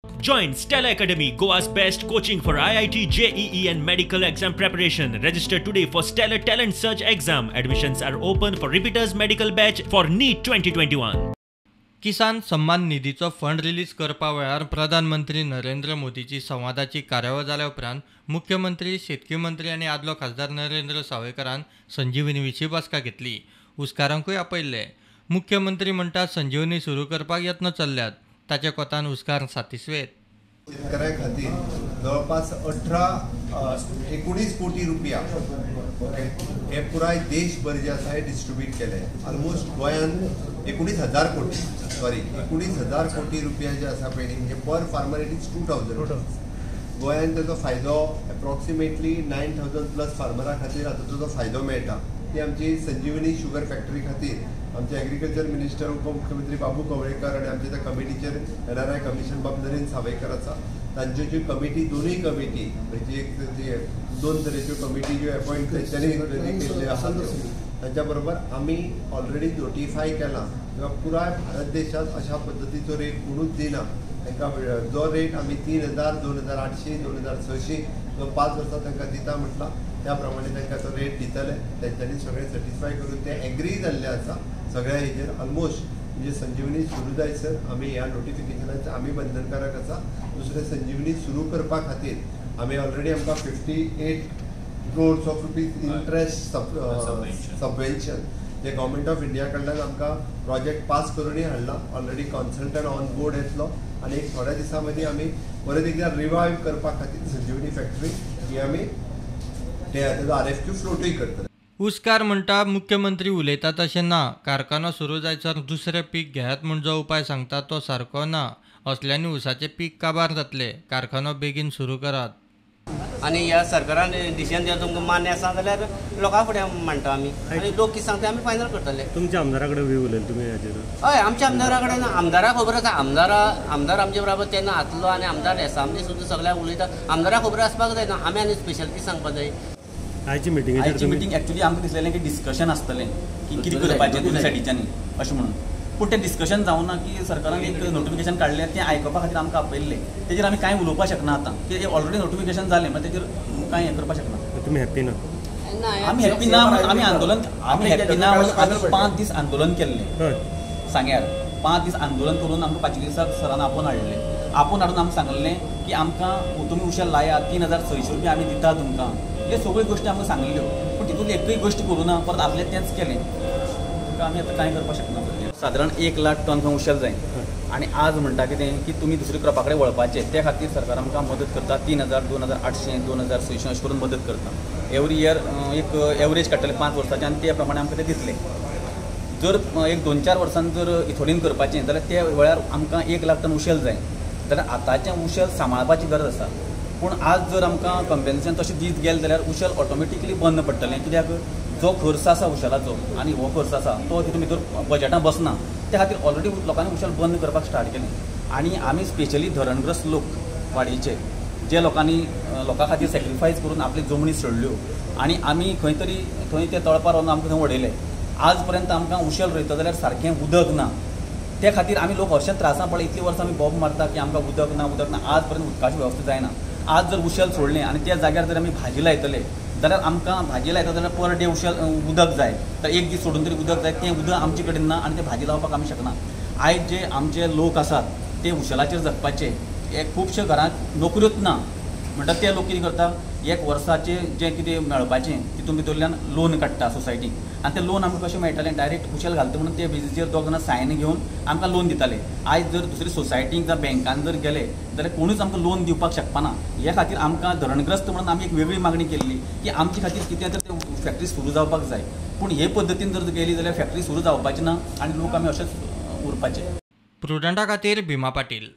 Join Stella Academy, Goa's best coaching for IIT, JEE and medical exam preparation. Register today for Stellar Talent Search exam. Admissions are open for repeaters medical batch for NEET 2021. किसान सन्मान निधीचो fund release करपा वेळार प्रधानमंत्री नरेंद्र मोदीची संवादाची कार्यावळ जाल्या उपरांत मुख्यमंत्री, शेतकी मंत्री आनी आदलो खासदार नरेंद्र सावयकरान संजीवनी विशीं बसका घेतली. उस्कारांकूय आपयल्ले. मुख्यमंत्री म्हणटात संजीवनी सुरू करपाक यत्न चल्ल्यात. ताच्या कोतान उस्कार सातिस्वेत. शेतकऱ्यां खातीर जवळपास 19 कोटी रुपया हे पुराय देशभर जे आसा हे डिस्ट्रीब्यूट केले. ऑलमोस्ट गोंयांत 19,000 कोटी रुपया जे आसा पळय म्हणजे पर फार्मर इट इज 2,000. गोंयांत ताचो फायदो एप्रॉक्सिमेटली 9,000 प्लस फार्मरां खातीर आतां ताचो फायदो मेळटा. ती आमची संजीवनी शुगर फॅक्टरी खातीर आमचे एग्रीकल्चर मिनिस्टर उपमुख्यमंत्री बाबू कवळेकर आणि आमच्या त्या कमिटीचेर NRI कमिशन बाब नरेंद्र सावयकर आसा. तांच्यो ज्यो कमिटी दोनूय कमिटी म्हणजे दोन तरेच्यो कमिटी ज्यो अपॉइंट केल्ल्यो आसा तांच्या बरोबर आमी ऑलरेडी नोटिफाय केला किंवा पुराय भारत देशांत अशा पद्दतीचो रेट कोणूच दिना. तांकां जो रेट आमी 3,000, 2,800, 2,600 जो 5 वर्सां तांकां दिता म्हटला त्या प्रमाणे तांकां तो रेट दितले. तेंच्यांनी सगळे सॅटिस्फाय करून ते एग्री जाल्ले आसा सगळ्या हेजेर. ऑलमोस्ट म्हणजे संजीवनी सुरू जायसर आमी ह्या नोटिफिकेशनाचे आमी बंधनकारक आसा. दुसरें संजीवनी सुरू करपा खातीर आमी ऑलरेडी आमकां 58 crores of rupees interest subvention जे गव्हर्मेंट ऑफ इंडिया कडल्यान आमकां प्रोजेक्ट पास करूनय हाडला. ऑलरेडी कन्सल्टंट ऑन बोर्ड येतलो आनी एक थोड्या दिसां मदीं आमी परत एकदा रिवायव करपा खातीर संजीवनी फॅक्टरी ही आमी तेजो RFQ फ्लोटूय करतले. उस्कार म्हणटा मुख्यमंत्री उलयता तशें ना. कारखानो सुरू जायसर दुसरें पीक घेयात म्हूण जो उपाय सांगता तो सारको ना. असल्यानी उसाचें पीक काबार जातले. कारखानो बेगीन सुरू करात. आनी ह्या सरकारान डिसिजन जर तुमकां मान्य आसा जाल्यार लोकां फुडें मांडटा आमी आनी लोक कितें सांगता आमी फायनल करतले. तुमच्या आमदारा कडेन उलयले तुमी हाजेर? हय, आमच्या आमदारा कडेन आमदाराक खबर आसा. आमदार आमचे बरोबर तेन्ना आसलो आनी आमदार एसामनी सुद्दां सगळ्यांक उलयता. आमदाराक खबर आसपाक जाय ना. आमी आनी स्पेशल कितें सांगपाक जाय. आयची मिटींग एक्चुअली आमकां दिसलेलें की डिस्कशन आसतलें की कितें करपाचें दोन सायडीच्यांनी अशें म्हणून. पूण तें डिस्कशन जावं ना की सरकारान एक नोटिफिकेशन काडलें तें आयकपा खातीर आमकां आपयल्लें. तेजेर आमी कांय उलोवपाक शकना आतां की ऑलरेडी नोटिफिकेशन जालें मागीर तेजेर कांय हें करपाक शकना. तुमी हॅप्पी ना? आमी हॅप्पी ना. आमी हॅप्पी ना. आमी 5 दीस आंदोलन केल्लें सांग्यार. 5 दीस आंदोलन करून आमकां 5 दिसाक सरान आपोवन हाडलें. आपोवन हाडून आमकां सांगलें की आमकां तुमी उशेल लायात 3,600 रुपया आमी दिता तुमकां. हे सगळ्यो गोश्टी आमकां सांगल्यो. पूण तितूंत एकूय गोश्ट करूं ना. परत आपलें तेंच केलें. तुमकां आमी आतां कांय करपाक शकना. सादारण 1 लाख टन उशेल जाय आनी आज म्हणटा कितें की तुमी दुसऱ्या क्रॉपा कडेन वळपाचें. त्या खातीर सरकार आमकां मदत करता. 3,000, 2,800, 2,600 अशें करून मदत करता. एवरी इयर एक एवरेज काडटले 5 वर्साचें आनी त्या प्रमाणे आमकां ते दितले. जर एक 2-4 वर्सान जर इथोडीन करपाचें जाल्यार त्या वेळार आमकां 1 लाख टन उशेल जाय. जाल्यार आतांचें उशेल सांबाळपाची गरज आसा. पूण आज जर आमकां कंपेन्सेशन तशें दीत गेलें जाल्यार उशेल ऑटोमॅटिकली बंद पडटलें. कित्याक जो खर्च आसा उशेलाचो आनी हो खर्च आसा तो तितून भितर बजेटान बसना. त्या खातीर ऑलरेडी लोकांनी उशेल बंद करपाक स्टार्ट केलें. आनी आमी स्पेशली धरणग्रस्त लोक वाडीचे जे लोकांनी लोकां खातीर सॅक्रिफायस करून आपली जमनी सोडल्यो आनी आमी खंय तरी थंय ते तळपार व्हरून आमकां थंय उडयले. आज पर्यंत आमकां उशेल रोयता जाल्यार सारकें उदक ना. त्या खातीर आमी लोक हरशीं त्रासान पडले. इतलीं वर्सां आमी बोब मारता की आमकां उदक ना. आज पर्यंत उदकाची वेवस्था जायना. आज जर उशेल सोडलें आनी त्या जाग्यार जर आमी भाजी लायतले जाल्यार आमकां भाजी लायता जाल्यार पर डे उशेल उदक जाय. तर एक दीस सोडून तरी उदक जाय. तें उदक आमचे कडेन ना आनी तें भाजी लावपाक आमी शकना. आयज जे आमचे लोक आसात ते उशेलाचेर जगपाचे. खुबशे घरांत नोकऱ्योच ना म्हणटा ते लोक कितें करता एक वर्साचें जें कितें मेळपाचें तितून भितरल्यान लोन काडटा सोसायटीक. आनी तें लोन आमकां कशें मेळटालें डायरेक्ट उशेल घालता म्हणून ते बेजीचेर दोग जाणां सायन घेवन आमकां लोन दिताले. आयज जर दुसरे सोसायटीक जावं बँकान जर गेले जाल्यार कोणूच आमकां लोन दिवपाक शकपाना. ह्या खातीर आमकां धरणग्रस्त म्हणून आमी एक वेगळी मागणी केल्ली की आमचे खातीर कितें तर फॅक्टरी सुरू जावपाक जाय. पूण हे पद्दतीन जर गेली जाल्यार फॅक्टरी सुरू जावपाची ना आनी लोक आमी अशेंच उरपाचे. प्रुडंटा खातीर भिमा पाटील.